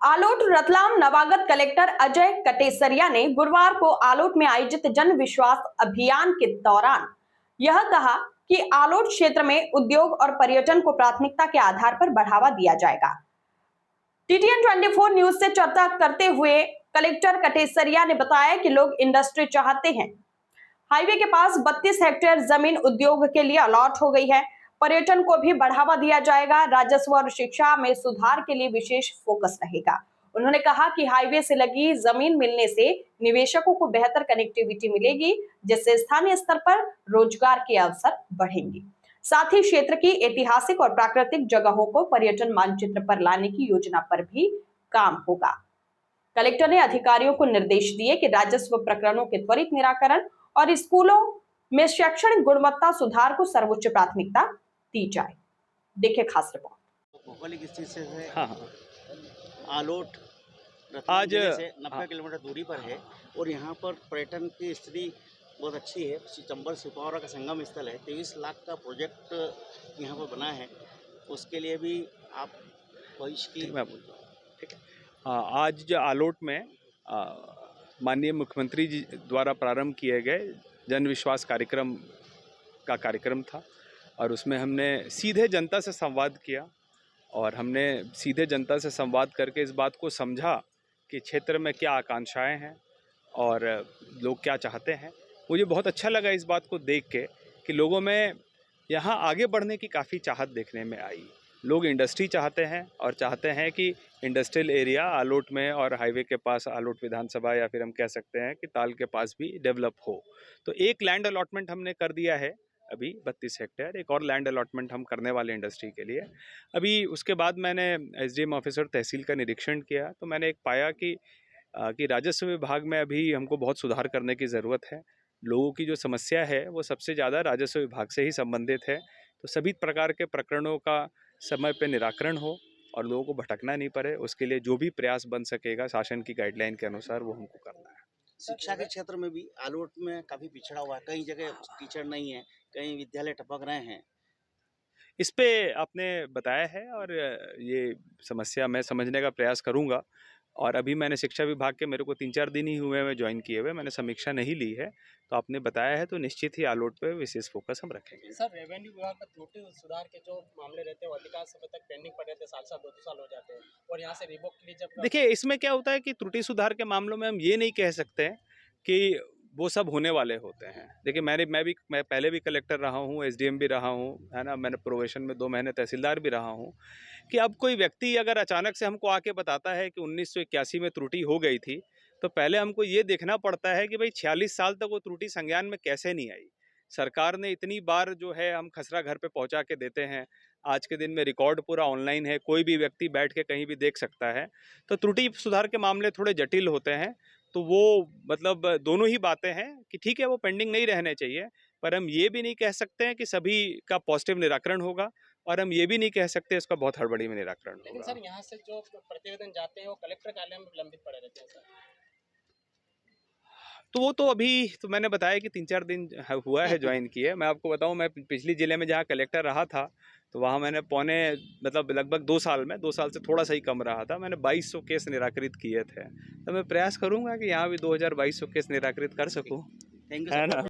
Alot Ratlam नवागत collector Ajay Katesaria ने गुरुवार को आलोट में आयोजित जन विश्वास अभियान के दौरान यह कहा कि आलोट क्षेत्र में उद्योग और पर्यटन को प्राथमिकता के आधार पर बढ़ावा दिया जाएगा। TTN 24 न्यूज से चर्चा करते हुए कलेक्टर कटेसरिया ने बताया कि लोग इंडस्ट्री चाहते हैं। हाईवे के पास 32 हेक्टेयर जमीन उद्योग के लिए अलॉट हो गई है। पर्यटन को भी बढ़ावा दिया जाएगा। राजस्व और शिक्षा में सुधार के लिए विशेष फोकस रहेगा। उन्होंने कहा कि हाईवे से लगी जमीन मिलने से निवेशकों को बेहतर कनेक्टिविटी मिलेगी, जिससे स्थानीय स्तर पर रोजगार के अवसर बढ़ेंगे। साथ ही क्षेत्र की ऐतिहासिक और प्राकृतिक जगहों को पर्यटन मानचित्र पर लाने की योजना पर भी काम होगा। कलेक्टर ने अधिकारियों को निर्देश दिए कि राजस्व प्रकरणों के त्वरित निराकरण और स्कूलों में शैक्षणिक गुणवत्ता सुधार को सर्वोच्च प्राथमिकता दी जाए। देखिए खास रिपोर्ट। भौगोलिक स्थिति से हाँ आलोट आज से 90 किलोमीटर दूरी पर है और यहाँ पर पर्यटन की स्थिति बहुत अच्छी है। चंबल सिपावरा का संगम स्थल है। 23 लाख का प्रोजेक्ट यहाँ पर बना है। उसके लिए भी आप भविष्य की मैं बोल रहा हूँ, ठीक है। आज जो आलोट में माननीय मुख्यमंत्री जी द्वारा प्रारंभ किए गए जन विश्वास कार्यक्रम था और उसमें हमने सीधे जनता से संवाद किया और हमने सीधे जनता से संवाद करके इस बात को समझा कि क्षेत्र में क्या आकांक्षाएं हैं और लोग क्या चाहते हैं। मुझे बहुत अच्छा लगा इस बात को देख के कि लोगों में यहाँ आगे बढ़ने की काफ़ी चाहत देखने में आई। लोग इंडस्ट्री चाहते हैं और चाहते हैं कि इंडस्ट्रियल एरिया आलोट में और हाईवे के पास आलोट विधानसभा या फिर हम कह सकते हैं कि ताल के पास भी डेवलप हो। तो एक लैंड अलॉटमेंट हमने कर दिया है अभी 32 हेक्टेयर। एक और लैंड अलॉटमेंट हम करने वाले इंडस्ट्री के लिए। अभी उसके बाद मैंने SDM ऑफिसर तहसील का निरीक्षण किया तो मैंने एक पाया कि राजस्व विभाग में अभी हमको बहुत सुधार करने की ज़रूरत है। लोगों की जो समस्या है वो सबसे ज़्यादा राजस्व विभाग से ही संबंधित है। तो सभी प्रकार के प्रकरणों का समय पे निराकरण हो और लोगों को भटकना नहीं पड़े, उसके लिए जो भी प्रयास बन सकेगा शासन की गाइडलाइन के अनुसार वो हमको करना है। शिक्षा के क्षेत्र में भी आलोट में काफ़ी पिछड़ा हुआ है। कई जगह टीचर नहीं है, कई विद्यालय टपक रहे हैं। इस पे आपने बताया है और ये समस्या मैं समझने का प्रयास करूंगा। और अभी मैंने शिक्षा विभाग के मेरे को 3-4 दिन ही हुए हैं ज्वाइन किए हुए, मैंने समीक्षा नहीं ली है। तो आपने बताया है तो निश्चित ही आलोट पे विशेष फोकस हम रखेंगे। सर, रेवेन्यू विभाग का त्रुटि सुधार के जो मामले रहते हैं वो अधिकांश समय तक पेंडिंग पड़े रहते हैं, साल 2 साल हो जाते हैं और यहाँ से रिवोक के लिए जब देखिए इसमें क्या होता है कि त्रुटि सुधार के मामलों में हम ये नहीं कह सकते हैं कि वो सब होने वाले होते हैं। देखिए मैं पहले भी कलेक्टर रहा हूँ, SDM भी रहा हूँ, है ना। मैंने प्रोबेशन में 2 महीने तहसीलदार भी रहा हूँ। कि अब कोई व्यक्ति अगर अचानक से हमको आके बताता है कि 1981 में त्रुटि हो गई थी, तो पहले हमको ये देखना पड़ता है कि भाई 46 साल तक वो त्रुटि संज्ञान में कैसे नहीं आई। सरकार ने इतनी बार जो है हम खसरा घर पे पहुंचा के देते हैं। आज के दिन में रिकॉर्ड पूरा ऑनलाइन है, कोई भी व्यक्ति बैठ के कहीं भी देख सकता है। तो त्रुटि सुधार के मामले थोड़े जटिल होते हैं। तो वो मतलब दोनों ही बातें हैं कि ठीक है वो पेंडिंग नहीं रहने चाहिए, पर हम ये भी नहीं कह सकते हैं कि सभी का पॉजिटिव निराकरण होगा और हम ये भी नहीं कह सकते इसका बहुत हड़बड़ी में निराकरण होगा। लेकिन सर यहाँ से जो प्रतिवेदन जाते हैं वो कलेक्टर कार्यालय में लंबित पड़े रहते हैं सर। तो वो तो अभी तो मैंने बताया कि 3-4 दिन हुआ है ज्वाइन किए। मैं आपको बताऊं, मैं पिछली जिले में जहाँ कलेक्टर रहा था तो वहाँ मैंने लगभग 2 साल में 2 साल से थोड़ा सा ही कम रहा था, मैंने 2200 केस निराकृत किए थे। तो मैं प्रयास करूंगा कि यहाँ भी 2200 केस निराकृत कर सकूं, थैंक यू है ना।